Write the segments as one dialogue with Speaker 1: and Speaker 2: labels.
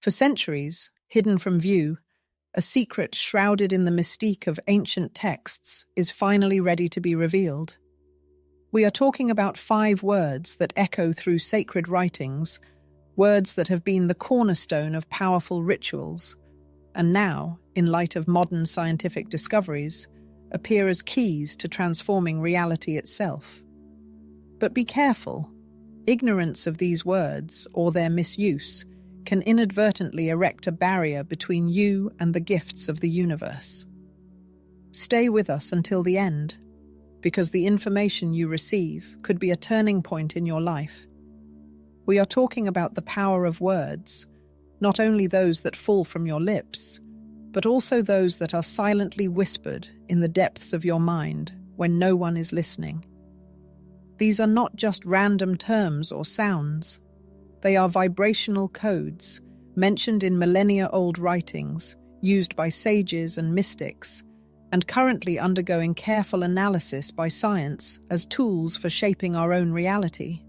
Speaker 1: For centuries, hidden from view, a secret shrouded in the mystique of ancient texts is finally ready to be revealed. We are talking about 5 words that echo through sacred writings, words that have been the cornerstone of powerful rituals, and now, in light of modern scientific discoveries, appear as keys to transforming reality itself. But be careful. Ignorance of these words, or their misuse, can inadvertently erect a barrier between you and the gifts of the universe. Stay with us until the end, because the information you receive could be a turning point in your life. We are talking about the power of words, not only those that fall from your lips, but also those that are silently whispered in the depths of your mind when no one is listening. These are not just random terms or sounds. They are vibrational codes, mentioned in millennia-old writings, used by sages and mystics, and currently undergoing careful analysis by science as tools for shaping our own reality.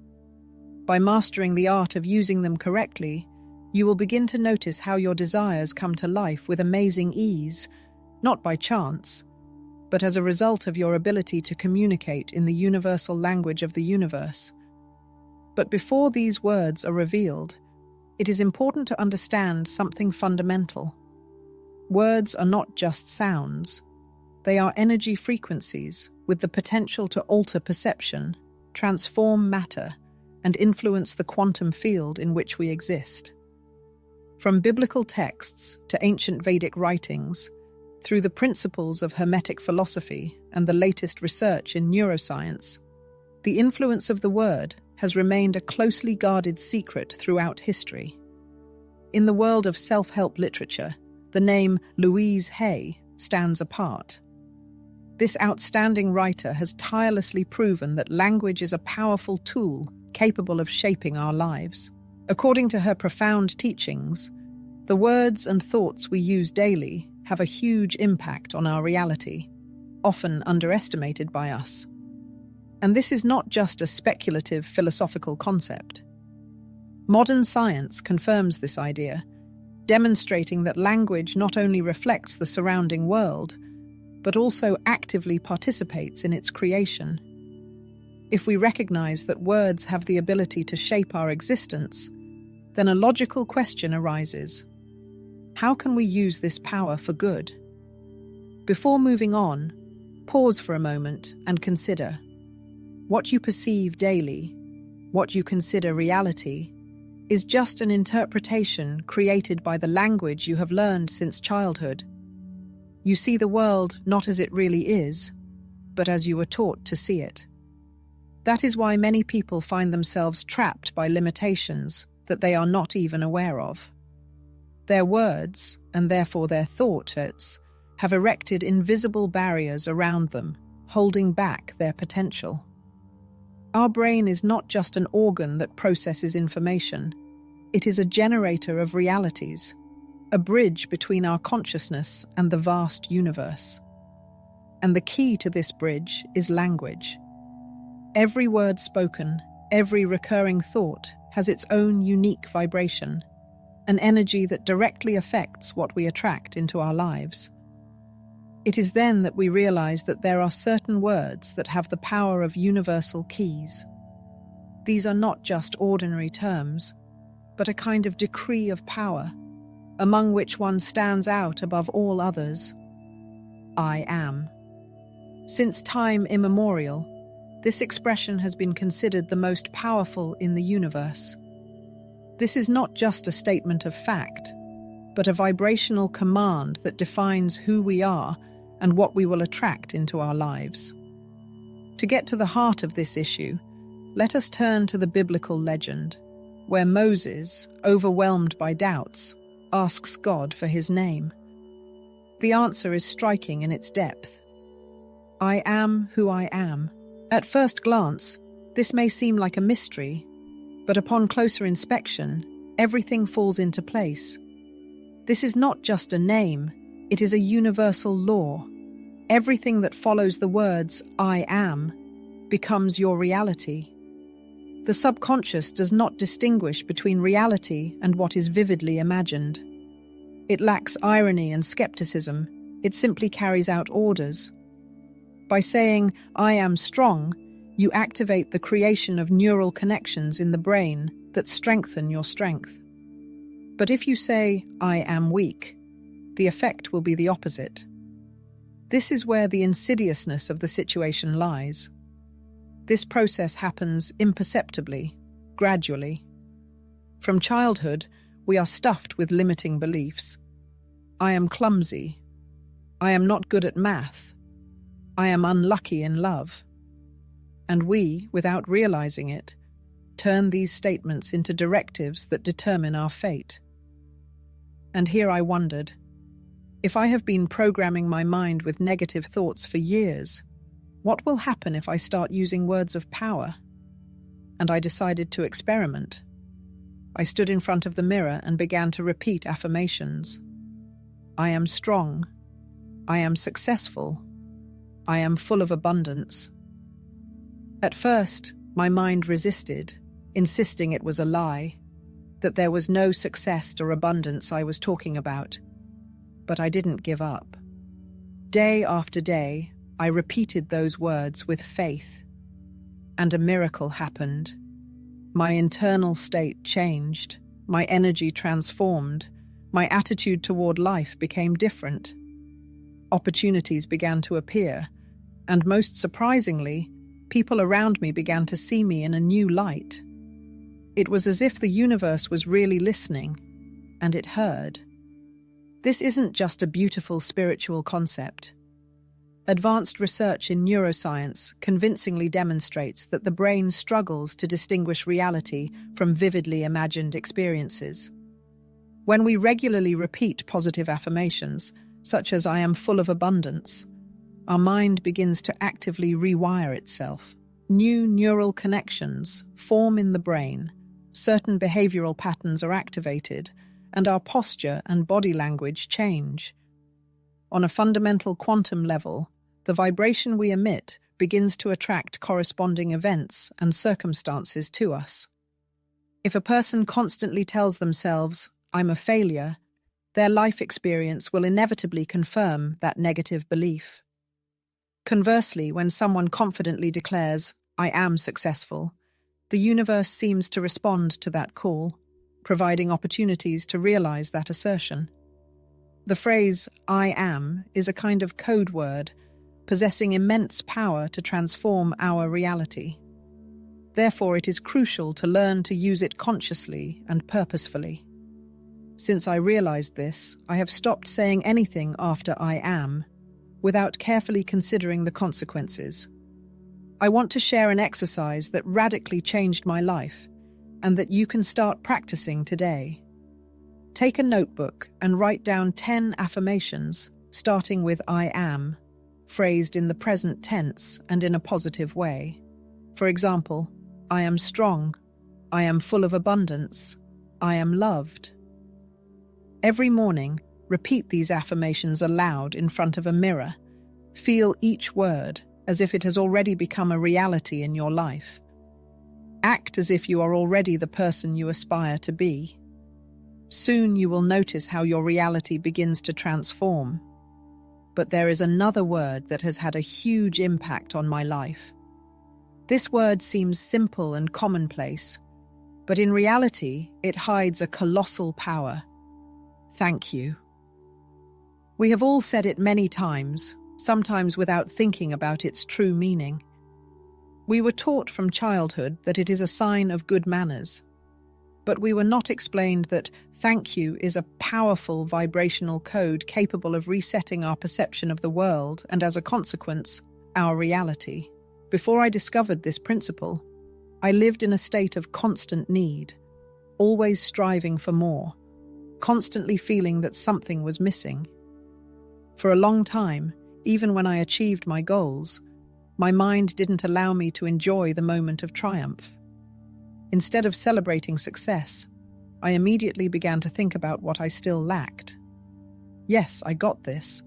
Speaker 1: By mastering the art of using them correctly, you will begin to notice how your desires come to life with amazing ease, not by chance, but as a result of your ability to communicate in the universal language of the universe. But before these words are revealed, it is important to understand something fundamental. Words are not just sounds. They are energy frequencies with the potential to alter perception, transform matter, and influence the quantum field in which we exist. From biblical texts to ancient Vedic writings, through the principles of Hermetic philosophy and the latest research in neuroscience, the influence of the word has remained a closely guarded secret throughout history. In the world of self-help literature, the name Louise Hay stands apart. This outstanding writer has tirelessly proven that language is a powerful tool capable of shaping our lives. According to her profound teachings, the words and thoughts we use daily have a huge impact on our reality, often underestimated by us. And this is not just a speculative philosophical concept. Modern science confirms this idea, demonstrating that language not only reflects the surrounding world, but also actively participates in its creation. If we recognize that words have the ability to shape our existence, then a logical question arises. How can we use this power for good? Before moving on, pause for a moment and consider. What you perceive daily, what you consider reality, is just an interpretation created by the language you have learned since childhood. You see the world not as it really is, but as you were taught to see it. That is why many people find themselves trapped by limitations that they are not even aware of. Their words, and therefore their thoughts, have erected invisible barriers around them, holding back their potential. Our brain is not just an organ that processes information. It is a generator of realities, a bridge between our consciousness and the vast universe. And the key to this bridge is language. Every word spoken, every recurring thought has its own unique vibration, an energy that directly affects what we attract into our lives. It is then that we realize that there are certain words that have the power of universal keys. These are not just ordinary terms, but a kind of decree of power, among which one stands out above all others. I am. Since time immemorial, this expression has been considered the most powerful in the universe. This is not just a statement of fact, but a vibrational command that defines who we are and what we will attract into our lives. To get to the heart of this issue, let us turn to the biblical legend, where Moses, overwhelmed by doubts, asks God for his name. The answer is striking in its depth. I am who I am. At first glance, this may seem like a mystery, but upon closer inspection, everything falls into place. This is not just a name, it is a universal law. Everything that follows the words I am becomes your reality. The subconscious does not distinguish between reality and what is vividly imagined. It lacks irony and skepticism. It simply carries out orders. By saying, "I am strong," you activate the creation of neural connections in the brain that strengthen your strength. But if you say, "I am weak," the effect will be the opposite. This is where the insidiousness of the situation lies. This process happens imperceptibly, gradually. From childhood, we are stuffed with limiting beliefs. I am clumsy. I am not good at math. I am unlucky in love. And we, without realizing it, turn these statements into directives that determine our fate. And here I wondered, if I have been programming my mind with negative thoughts for years, what will happen if I start using words of power? And I decided to experiment. I stood in front of the mirror and began to repeat affirmations. I am strong. I am successful. I am full of abundance. At first, my mind resisted, insisting it was a lie, that there was no success or abundance I was talking about. But I didn't give up. Day after day, I repeated those words with faith. And a miracle happened. My internal state changed. My energy transformed. My attitude toward life became different. Opportunities began to appear, and most surprisingly, people around me began to see me in a new light. It was as if the universe was really listening, and it heard. This isn't just a beautiful spiritual concept. Advanced research in neuroscience convincingly demonstrates that the brain struggles to distinguish reality from vividly imagined experiences. When we regularly repeat positive affirmations, such as "I am full of abundance," our mind begins to actively rewire itself. New neural connections form in the brain, certain behavioral patterns are activated, and our posture and body language change. On a fundamental quantum level, the vibration we emit begins to attract corresponding events and circumstances to us. If a person constantly tells themselves, "I'm a failure," their life experience will inevitably confirm that negative belief. Conversely, when someone confidently declares, "I am successful," the universe seems to respond to that call, providing opportunities to realize that assertion. The phrase, "I am," is a kind of code word, possessing immense power to transform our reality. Therefore, it is crucial to learn to use it consciously and purposefully. Since I realized this, I have stopped saying anything after "I am," without carefully considering the consequences. I want to share an exercise that radically changed my life, and that you can start practicing today. Take a notebook and write down 10 affirmations, starting with "I am," phrased in the present tense and in a positive way. For example, "I am strong," "I am full of abundance," "I am loved." Every morning, repeat these affirmations aloud in front of a mirror. Feel each word as if it has already become a reality in your life. Act as if you are already the person you aspire to be. Soon you will notice how your reality begins to transform. But there is another word that has had a huge impact on my life. This word seems simple and commonplace, but in reality, it hides a colossal power. Thank you. We have all said it many times, sometimes without thinking about its true meaning. We were taught from childhood that it is a sign of good manners, but we were not explained that thank you is a powerful vibrational code capable of resetting our perception of the world and, as a consequence, our reality. Before I discovered this principle, I lived in a state of constant need, always striving for more, constantly feeling that something was missing. For a long time, even when I achieved my goals, my mind didn't allow me to enjoy the moment of triumph. Instead of celebrating success, I immediately began to think about what I still lacked. Yes, I got this,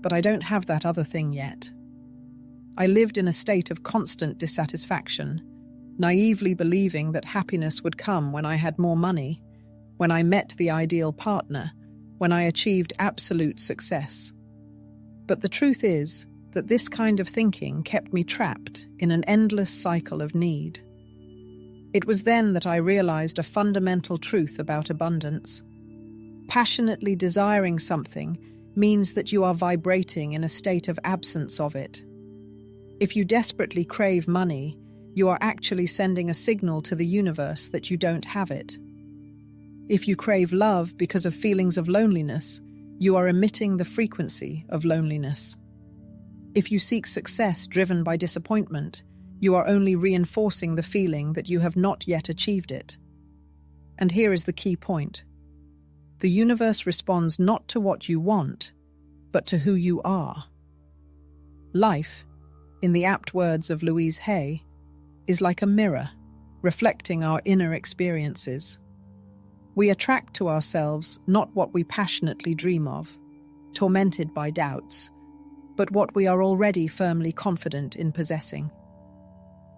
Speaker 1: but I don't have that other thing yet. I lived in a state of constant dissatisfaction, naively believing that happiness would come when I had more money, when I met the ideal partner, when I achieved absolute success. But the truth is that this kind of thinking kept me trapped in an endless cycle of need. It was then that I realized a fundamental truth about abundance. Passionately desiring something means that you are vibrating in a state of absence of it. If you desperately crave money, you are actually sending a signal to the universe that you don't have it. If you crave love because of feelings of loneliness, you are emitting the frequency of loneliness. If you seek success driven by disappointment, you are only reinforcing the feeling that you have not yet achieved it. And here is the key point. The universe responds not to what you want, but to who you are. Life, in the apt words of Louise, is like a mirror, reflecting our inner experiences. We attract to ourselves not what we passionately dream of, tormented by doubts, but what we are already firmly confident in possessing.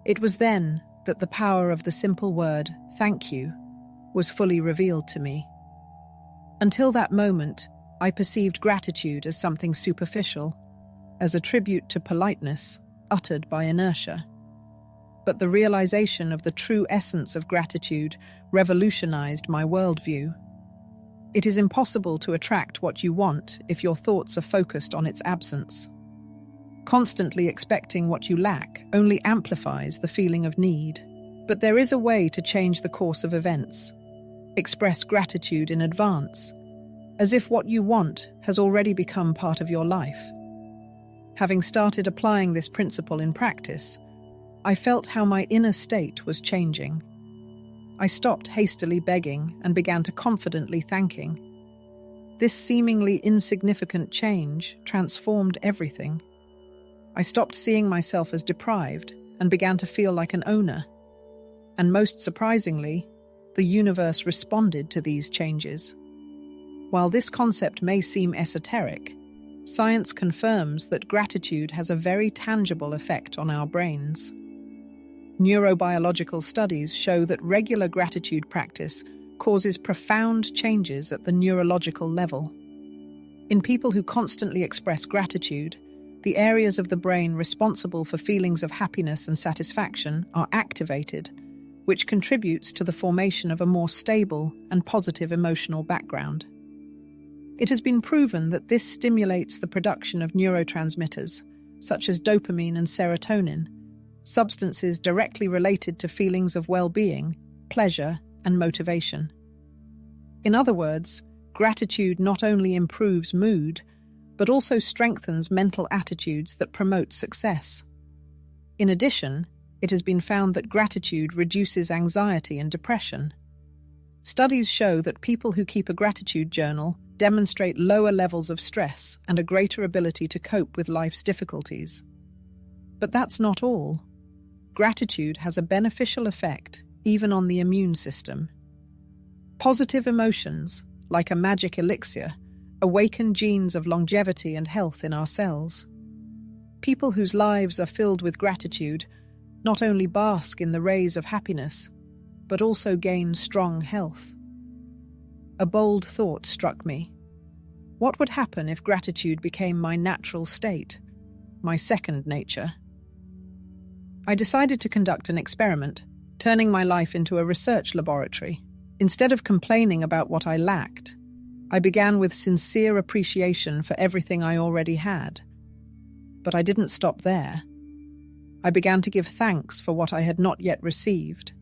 Speaker 1: It was then that the power of the simple word, thank you, was fully revealed to me. Until that moment, I perceived gratitude as something superficial, as a tribute to politeness uttered by inertia. But the realization of the true essence of gratitude revolutionized my worldview. It is impossible to attract what you want if your thoughts are focused on its absence. Constantly expecting what you lack only amplifies the feeling of need. But there is a way to change the course of events. Express gratitude in advance, as if what you want has already become part of your life. Having started applying this principle in practice, I felt how my inner state was changing. I stopped hastily begging and began to confidently thanking. This seemingly insignificant change transformed everything. I stopped seeing myself as deprived and began to feel like an owner. And most surprisingly, the universe responded to these changes. While this concept may seem esoteric, science confirms that gratitude has a very tangible effect on our brains. Neurobiological studies show that regular gratitude practice causes profound changes at the neurological level. In people who constantly express gratitude, the areas of the brain responsible for feelings of happiness and satisfaction are activated, which contributes to the formation of a more stable and positive emotional background. It has been proven that this stimulates the production of neurotransmitters, such as dopamine and serotonin, substances directly related to feelings of well-being, pleasure, and motivation. In other words, gratitude not only improves mood, but also strengthens mental attitudes that promote success. In addition, it has been found that gratitude reduces anxiety and depression. Studies show that people who keep a gratitude journal demonstrate lower levels of stress and a greater ability to cope with life's difficulties. But that's not all. Gratitude has a beneficial effect even on the immune system. Positive emotions, like a magic elixir, awaken genes of longevity and health in our cells. People whose lives are filled with gratitude not only bask in the rays of happiness, but also gain strong health. A bold thought struck me. What would happen if gratitude became my natural state, my second nature? I decided to conduct an experiment, turning my life into a research laboratory. Instead of complaining about what I lacked, I began with sincere appreciation for everything I already had. But I didn't stop there. I began to give thanks for what I had not yet received,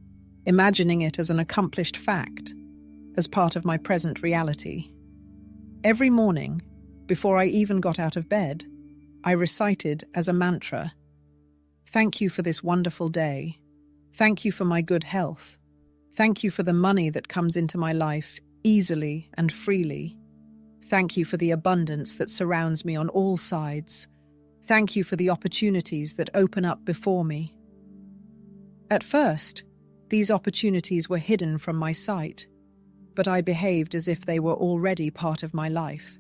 Speaker 1: imagining it as an accomplished fact, as part of my present reality. Every morning, before I even got out of bed, I recited as a mantra, "Thank you for this wonderful day. Thank you for my good health. Thank you for the money that comes into my life easily and freely. Thank you for the abundance that surrounds me on all sides. Thank you for the opportunities that open up before me." At first, these opportunities were hidden from my sight, but I behaved as if they were already part of my life.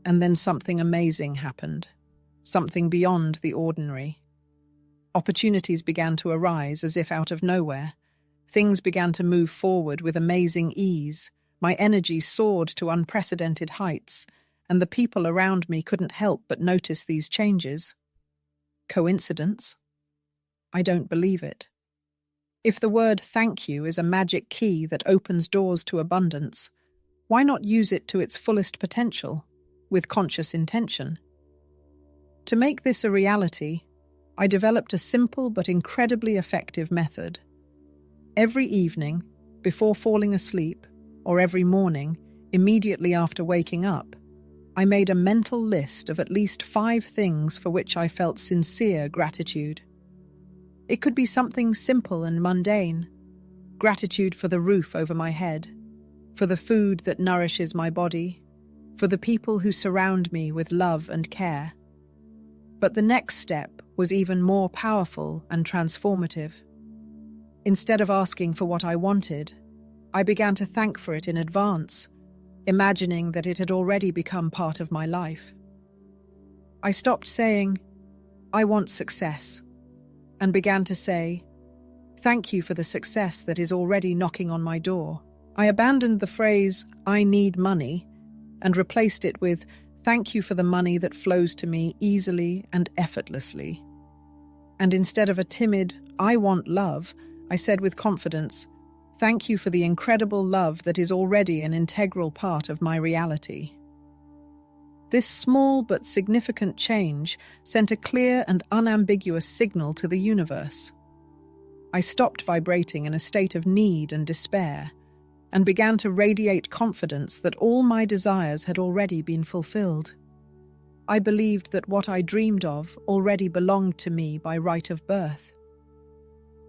Speaker 1: And then something amazing happened, something beyond the ordinary. Opportunities began to arise as if out of nowhere. Things began to move forward with amazing ease. My energy soared to unprecedented heights, and the people around me couldn't help but notice these changes. Coincidence? I don't believe it. If the word thank you is a magic key that opens doors to abundance, why not use it to its fullest potential, with conscious intention? To make this a reality, I developed a simple but incredibly effective method. Every evening, before falling asleep, or every morning, immediately after waking up, I made a mental list of at least 5 things for which I felt sincere gratitude. It could be something simple and mundane: gratitude for the roof over my head, for the food that nourishes my body, for the people who surround me with love and care. But the next step was even more powerful and transformative. Instead of asking for what I wanted, I began to thank for it in advance, imagining that it had already become part of my life. I stopped saying, "I want success," and began to say, "Thank you for the success that is already knocking on my door." I abandoned the phrase, "I need money," and replaced it with, "Thank you for the money that flows to me easily and effortlessly." And instead of a timid, "I want love," I said with confidence, "Thank you for the incredible love that is already an integral part of my reality." This small but significant change sent a clear and unambiguous signal to the universe. I stopped vibrating in a state of need and despair, and began to radiate confidence that all my desires had already been fulfilled. I believed that what I dreamed of already belonged to me by right of birth.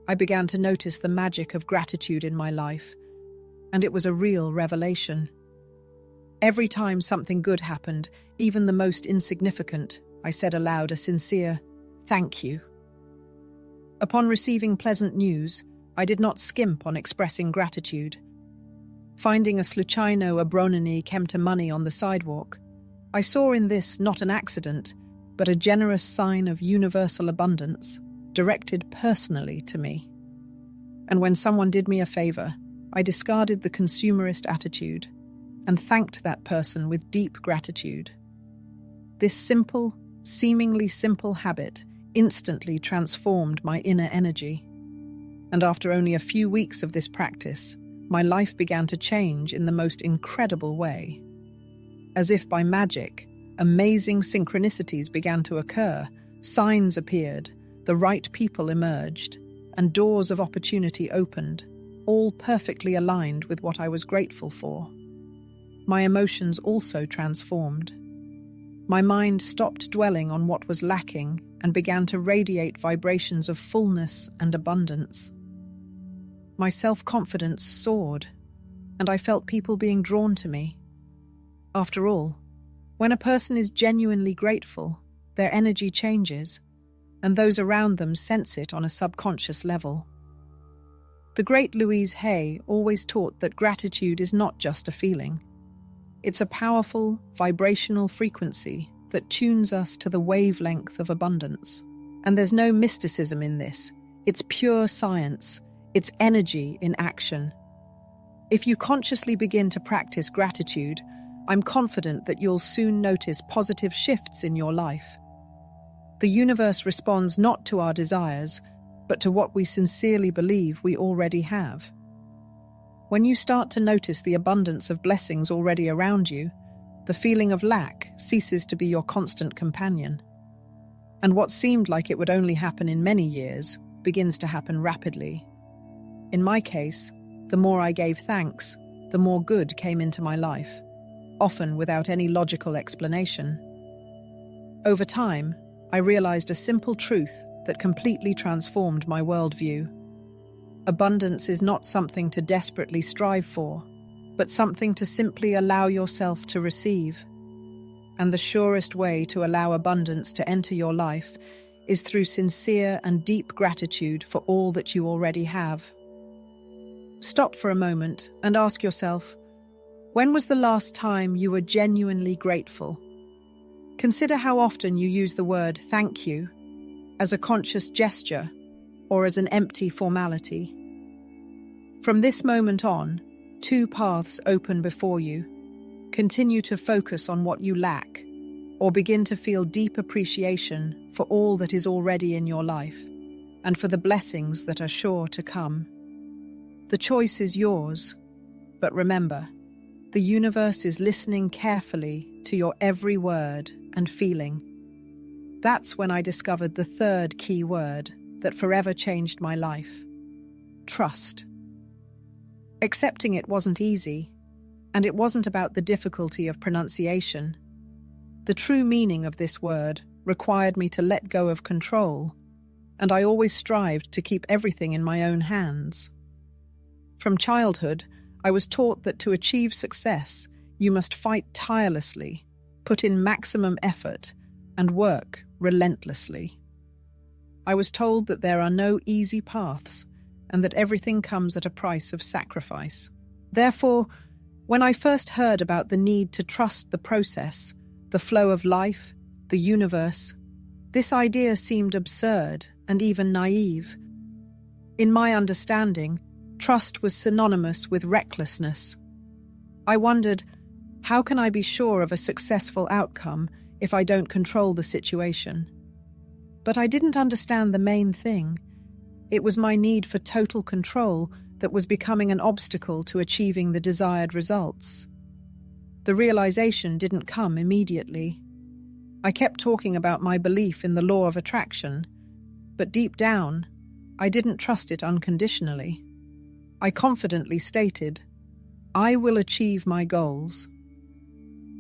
Speaker 1: I began to notice the magic of gratitude in my life, and it was a real revelation. Every time something good happened, even the most insignificant, I said aloud a sincere, "Thank you." Upon receiving pleasant news, I did not skimp on expressing gratitude. Finding a sluchajno obronenie kemta money on the sidewalk, I saw in this not an accident, but a generous sign of universal abundance, directed personally to me. And when someone did me a favor, I discarded the consumerist attitude and thanked that person with deep gratitude. This simple, seemingly simple habit instantly transformed my inner energy. And after only a few weeks of this practice, my life began to change in the most incredible way. As if by magic, amazing synchronicities began to occur, signs appeared, the right people emerged, and doors of opportunity opened, all perfectly aligned with what I was grateful for. My emotions also transformed. My mind stopped dwelling on what was lacking and began to radiate vibrations of fullness and abundance. My self-confidence soared, and I felt people being drawn to me. After all, when a person is genuinely grateful, their energy changes, and those around them sense it on a subconscious level. The great Louise always taught that gratitude is not just a feeling. It's a powerful, vibrational frequency that tunes us to the wavelength of abundance. And there's no mysticism in this. It's pure science. It's energy in action. If you consciously begin to practice gratitude, I'm confident that you'll soon notice positive shifts in your life. The universe responds not to our desires, but to what we sincerely believe we already have. When you start to notice the abundance of blessings already around you, the feeling of lack ceases to be your constant companion. And what seemed like it would only happen in many years begins to happen rapidly. In my case, the more I gave thanks, the more good came into my life, often without any logical explanation. Over time, I realized a simple truth that completely transformed my worldview. Abundance is not something to desperately strive for, but something to simply allow yourself to receive. And the surest way to allow abundance to enter your life is through sincere and deep gratitude for all that you already have. Stop for a moment and ask yourself, when was the last time you were genuinely grateful? Consider how often you use the word thank you, as a conscious gesture, or as an empty formality. From this moment on, two paths open before you. Continue to focus on what you lack, or begin to feel deep appreciation for all that is already in your life, and for the blessings that are sure to come. The choice is yours, but remember, the universe is listening carefully to your every word and feeling. That's when I discovered the third key word that forever changed my life: trust. Accepting it wasn't easy, and it wasn't about the difficulty of pronunciation. The true meaning of this word required me to let go of control, and I always strived to keep everything in my own hands. From childhood, I was taught that to achieve success, you must fight tirelessly, put in maximum effort, and work relentlessly. I was told that there are no easy paths, and that everything comes at a price of sacrifice. Therefore, when I first heard about the need to trust the process, the flow of life, the universe, this idea seemed absurd and even naive. In my understanding, trust was synonymous with recklessness. I wondered, how can I be sure of a successful outcome if I don't control the situation? But I didn't understand the main thing. It was my need for total control that was becoming an obstacle to achieving the desired results. The realization didn't come immediately. I kept talking about my belief in the law of attraction, but deep down, I didn't trust it unconditionally. I confidently stated, "I will achieve my goals."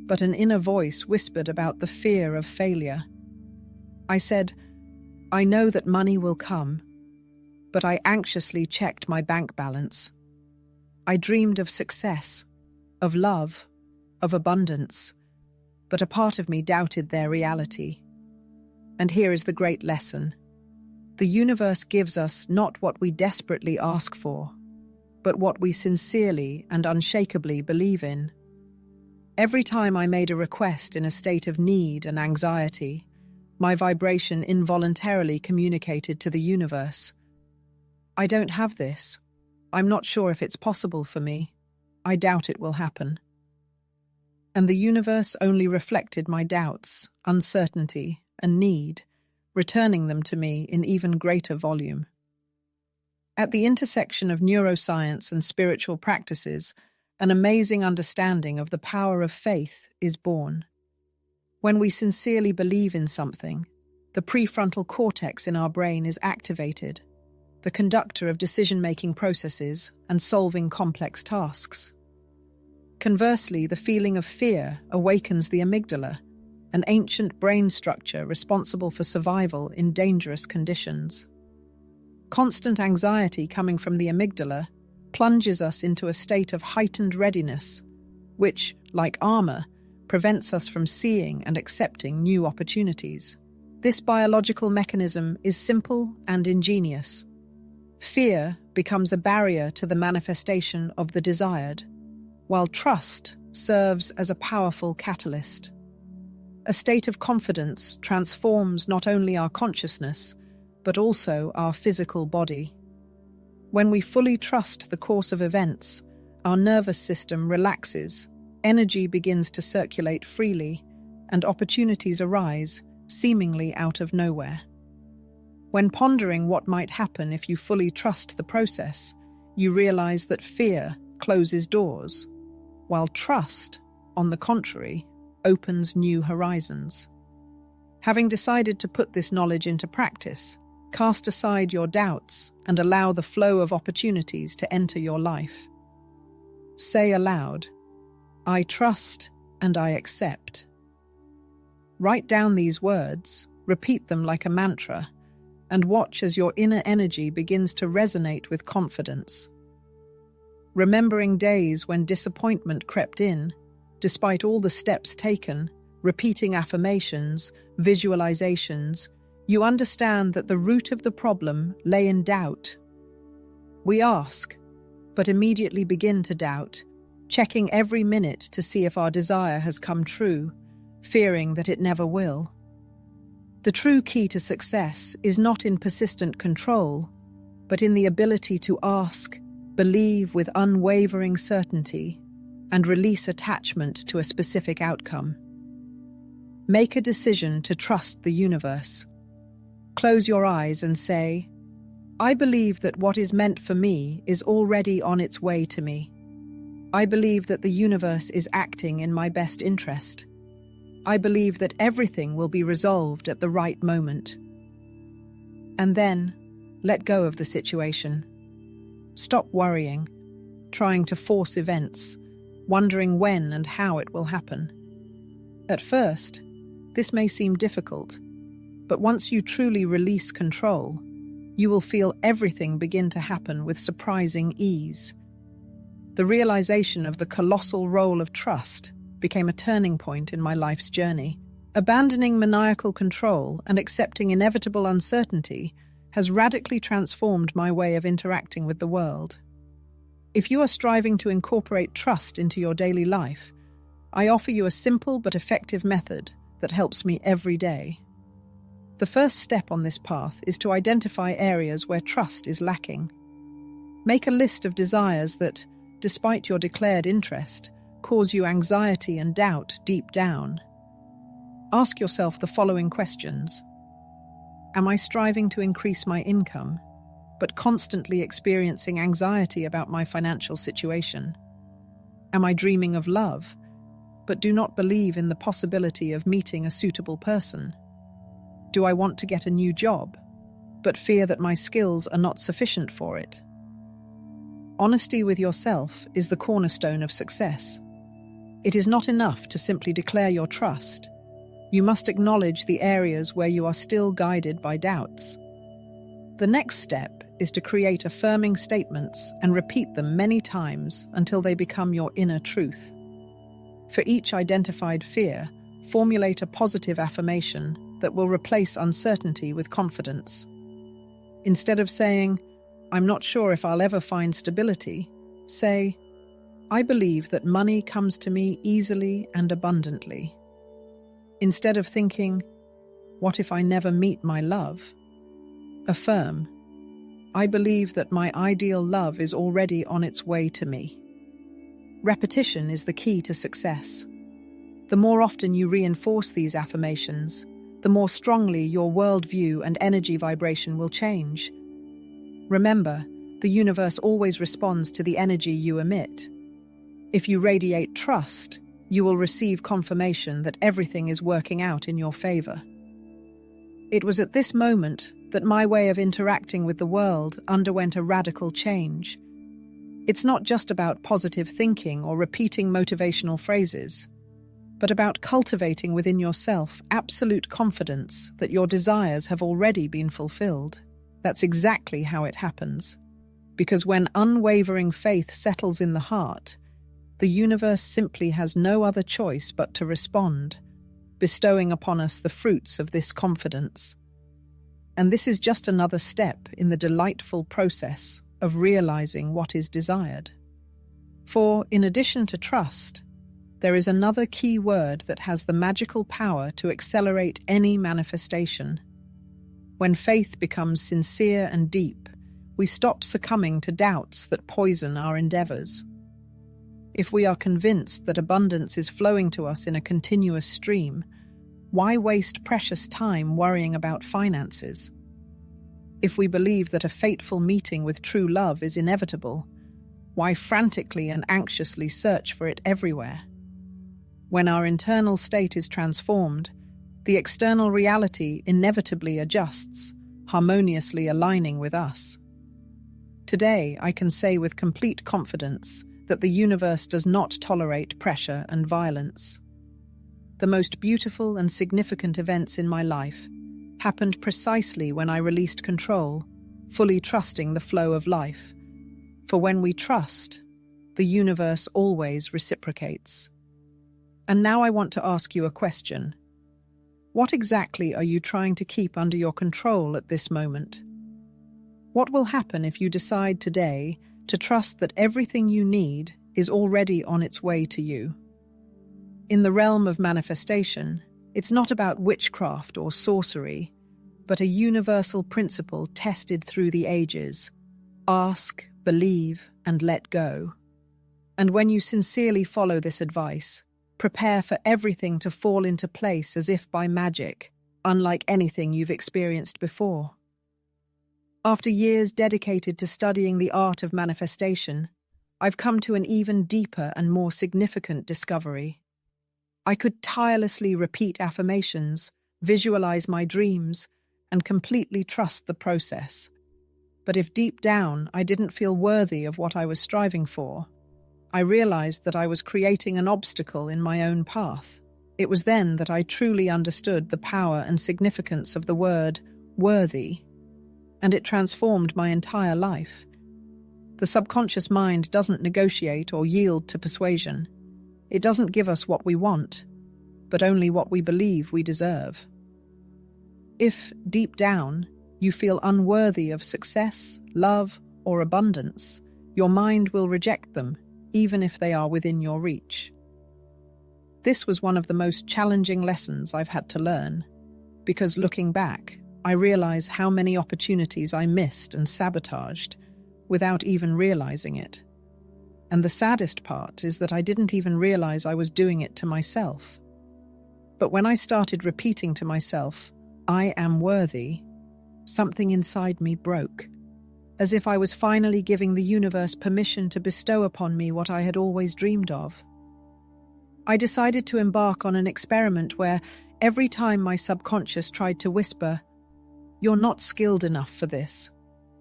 Speaker 1: But an inner voice whispered about the fear of failure. I said, "I know that money will come," but I anxiously checked my bank balance. I dreamed of success, of love, of abundance, but a part of me doubted their reality. And here is the great lesson. The universe gives us not what we desperately ask for, but what we sincerely and unshakably believe in. Every time I made a request in a state of need and anxiety, my vibration involuntarily communicated to the universe, "I don't have this. I'm not sure if it's possible for me. I doubt it will happen." And the universe only reflected my doubts, uncertainty, and need, returning them to me in even greater volume. At the intersection of neuroscience and spiritual practices, an amazing understanding of the power of faith is born. When we sincerely believe in something, the prefrontal cortex in our brain is activated, the conductor of decision-making processes and solving complex tasks. Conversely, the feeling of fear awakens the amygdala, an ancient brain structure responsible for survival in dangerous conditions. Constant anxiety coming from the amygdala plunges us into a state of heightened readiness, which, like armor, prevents us from seeing and accepting new opportunities. This biological mechanism is simple and ingenious. Fear becomes a barrier to the manifestation of the desired, while trust serves as a powerful catalyst. A state of confidence transforms not only our consciousness, but also our physical body. When we fully trust the course of events, our nervous system relaxes, energy begins to circulate freely, and opportunities arise, seemingly out of nowhere. When pondering what might happen if you fully trust the process, you realize that fear closes doors, while trust, on the contrary, opens new horizons. Having decided to put this knowledge into practice, cast aside your doubts and allow the flow of opportunities to enter your life. Say aloud, "I trust and I accept." Write down these words, repeat them like a mantra, and watch as your inner energy begins to resonate with confidence. Remembering days when disappointment crept in, despite all the steps taken, repeating affirmations, visualizations, you understand that the root of the problem lay in doubt. We ask, but immediately begin to doubt, checking every minute to see if our desire has come true, fearing that it never will. The true key to success is not in persistent control, but in the ability to ask, believe with unwavering certainty, and release attachment to a specific outcome. Make a decision to trust the universe. Close your eyes and say, I believe that what is meant for me is already on its way to me. I believe that the universe is acting in my best interest. I believe that everything will be resolved at the right moment. And then, let go of the situation. Stop worrying, trying to force events, wondering when and how it will happen. At first, this may seem difficult, but once you truly release control, you will feel everything begin to happen with surprising ease. The realization of the colossal role of trust became a turning point in my life's journey. Abandoning maniacal control and accepting inevitable uncertainty has radically transformed my way of interacting with the world. If you are striving to incorporate trust into your daily life, I offer you a simple but effective method that helps me every day. The first step on this path is to identify areas where trust is lacking. Make a list of desires that, despite your declared interest, cause you anxiety and doubt deep down. Ask yourself the following questions. Am I striving to increase my income, but constantly experiencing anxiety about my financial situation? Am I dreaming of love, but do not believe in the possibility of meeting a suitable person? Do I want to get a new job, but fear that my skills are not sufficient for it? Honesty with yourself is the cornerstone of success. It is not enough to simply declare your trust. You must acknowledge the areas where you are still guided by doubts. The next step is to create affirming statements and repeat them many times until they become your inner truth. For each identified fear, formulate a positive affirmation that will replace uncertainty with confidence. Instead of saying, I'm not sure if I'll ever find stability, say, I believe that money comes to me easily and abundantly. Instead of thinking, what if I never meet my love? Affirm, I believe that my ideal love is already on its way to me. Repetition is the key to success. The more often you reinforce these affirmations, the more strongly your worldview and energy vibration will change. Remember, the universe always responds to the energy you emit. If you radiate trust, you will receive confirmation that everything is working out in your favor. It was at this moment that my way of interacting with the world underwent a radical change. It's not just about positive thinking or repeating motivational phrases, but about cultivating within yourself absolute confidence that your desires have already been fulfilled. That's exactly how it happens. Because when unwavering faith settles in the heart, the universe simply has no other choice but to respond, bestowing upon us the fruits of this confidence. And this is just another step in the delightful process of realizing what is desired. For, in addition to trust, there is another key word that has the magical power to accelerate any manifestation. When faith becomes sincere and deep, we stop succumbing to doubts that poison our endeavors. If we are convinced that abundance is flowing to us in a continuous stream, why waste precious time worrying about finances? If we believe that a fateful meeting with true love is inevitable, why frantically and anxiously search for it everywhere? When our internal state is transformed, the external reality inevitably adjusts, harmoniously aligning with us. Today, I can say with complete confidence that the universe does not tolerate pressure and violence. The most beautiful and significant events in my life happened precisely when I released control, fully trusting the flow of life. For when we trust, the universe always reciprocates. And now I want to ask you a question. What exactly are you trying to keep under your control at this moment? What will happen if you decide today to trust that everything you need is already on its way to you? In the realm of manifestation, It's not about witchcraft or sorcery, but a universal principle tested through the ages. Ask, believe, and let go. And when you sincerely follow this advice, prepare for everything to fall into place as if by magic, unlike anything you've experienced before. After years dedicated to studying the art of manifestation, I've come to an even deeper and more significant discovery. I could tirelessly repeat affirmations, visualize my dreams, and completely trust the process. But if deep down I didn't feel worthy of what I was striving for, I realized that I was creating an obstacle in my own path. It was then that I truly understood the power and significance of the word worthy, and it transformed my entire life. The subconscious mind doesn't negotiate or yield to persuasion. It doesn't give us what we want, but only what we believe we deserve. If, deep down, you feel unworthy of success, love, or abundance, your mind will reject them, even if they are within your reach. This was one of the most challenging lessons I've had to learn, because looking back, I realize how many opportunities I missed and sabotaged without even realizing it. And the saddest part is that I didn't even realize I was doing it to myself. But when I started repeating to myself, "I am worthy," something inside me broke, as if I was finally giving the universe permission to bestow upon me what I had always dreamed of. I decided to embark on an experiment where every time my subconscious tried to whisper, "You're not skilled enough for this.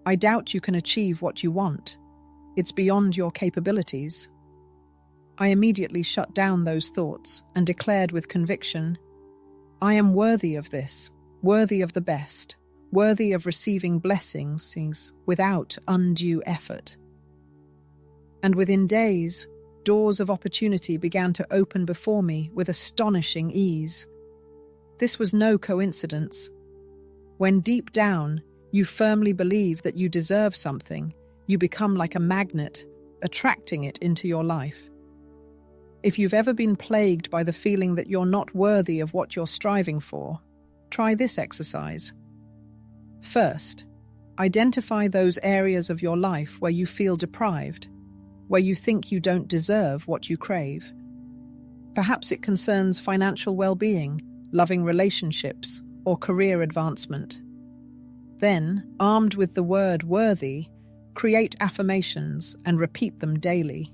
Speaker 1: I doubt you can achieve what you want. It's beyond your capabilities," I immediately shut down those thoughts and declared with conviction, "I am worthy of this, worthy of the best, worthy of receiving blessings without undue effort." And within days, doors of opportunity began to open before me with astonishing ease. This was no coincidence. When deep down you firmly believe that you deserve something, you become like a magnet, attracting it into your life. If you've ever been plagued by the feeling that you're not worthy of what you're striving for, try this exercise. First, identify those areas of your life where you feel deprived, where you think you don't deserve what you crave. Perhaps it concerns financial well-being, loving relationships, or career advancement. Then, armed with the word worthy, create affirmations and repeat them daily.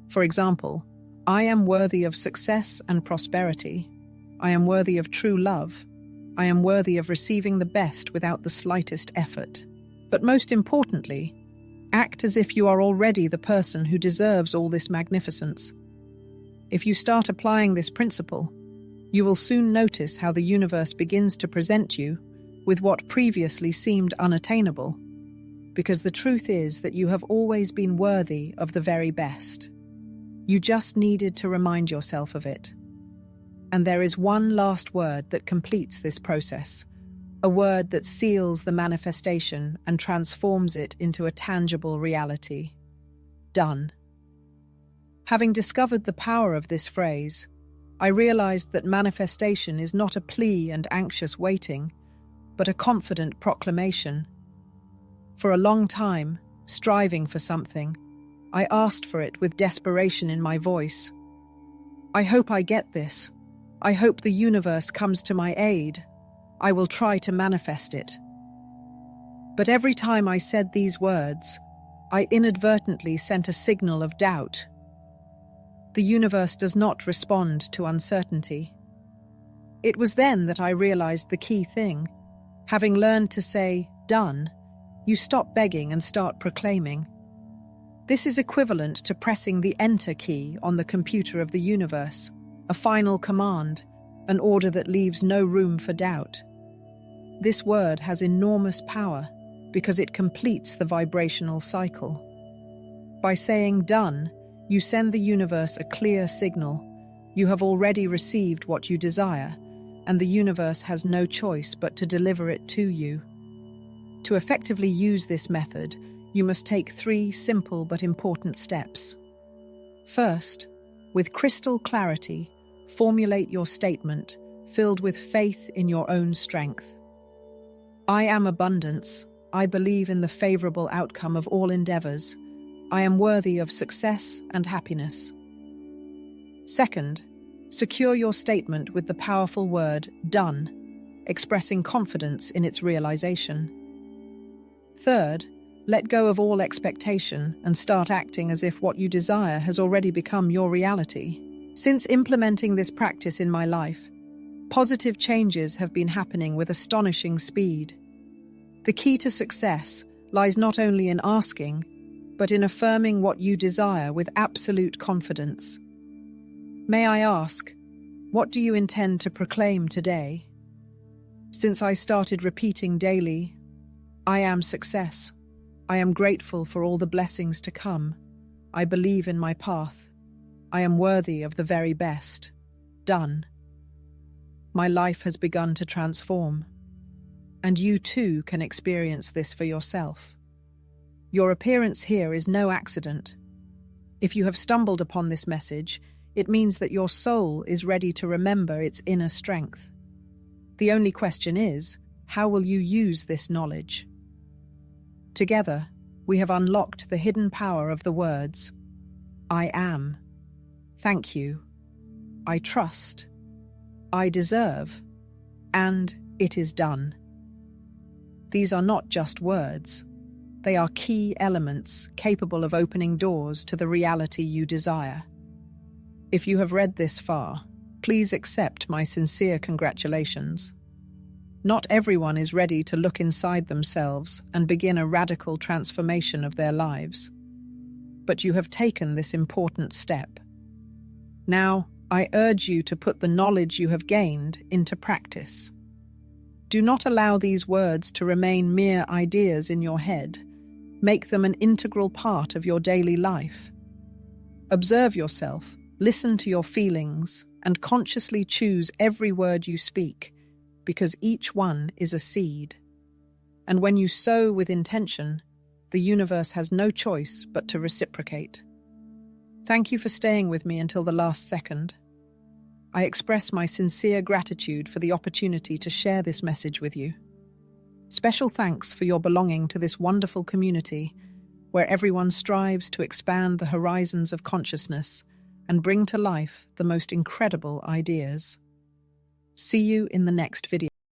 Speaker 1: For example, "I am worthy of success and prosperity. I am worthy of true love. I am worthy of receiving the best without the slightest effort." But most importantly, act as if you are already the person who deserves all this magnificence. If you start applying this principle, you will soon notice how the universe begins to present you with what previously seemed unattainable, because the truth is that you have always been worthy of the very best. You just needed to remind yourself of it. And there is one last word that completes this process, a word that seals the manifestation and transforms it into a tangible reality. Done. Having discovered the power of this phrase, I realized that manifestation is not a plea and anxious waiting, but a confident proclamation. For a long time, striving for something, I asked for it with desperation in my voice. "I hope I get this. I hope the universe comes to my aid. I will try to manifest it." But every time I said these words, I inadvertently sent a signal of doubt. The universe does not respond to uncertainty. It was then that I realized the key thing. Having learned to say, "Done," you stop begging and start proclaiming. This is equivalent to pressing the Enter key on the computer of the universe, a final command, an order that leaves no room for doubt. This word has enormous power because it completes the vibrational cycle. By saying "done," you send the universe a clear signal. You have already received what you desire, and the universe has no choice but to deliver it to you. To effectively use this method, you must take 3 simple but important steps. First, with crystal clarity, formulate your statement, filled with faith in your own strength. I am abundance. I believe in the favorable outcome of all endeavors. I am worthy of success and happiness. Second, secure your statement with the powerful word done, expressing confidence in its realization. Third, let go of all expectation and start acting as if what you desire has already become your reality. Since implementing this practice in my life, positive changes have been happening with astonishing speed. The key to success lies not only in asking, but in affirming what you desire with absolute confidence. May I ask, what do you intend to proclaim today? Since I started repeating daily, I am success. I am grateful for all the blessings to come. I believe in my path. I am worthy of the very best. Done. My life has begun to transform. And you too can experience this for yourself. Your appearance here is no accident. If you have stumbled upon this message, it means that your soul is ready to remember its inner strength. The only question is, how will you use this knowledge? Together, we have unlocked the hidden power of the words, I am, thank you, I trust, I deserve, and it is done. These are not just words. They are key elements capable of opening doors to the reality you desire. If you have read this far, please accept my sincere congratulations. Not everyone is ready to look inside themselves and begin a radical transformation of their lives. But you have taken this important step. Now, I urge you to put the knowledge you have gained into practice. Do not allow these words to remain mere ideas in your head. Make them an integral part of your daily life. Observe yourself, listen to your feelings, and consciously choose every word you speak, because each one is a seed. And when you sow with intention, the universe has no choice but to reciprocate. Thank you for staying with me until the last second. I express my sincere gratitude for the opportunity to share this message with you. Special thanks for your belonging to this wonderful community, where everyone strives to expand the horizons of consciousness and bring to life the most incredible ideas. See you in the next video.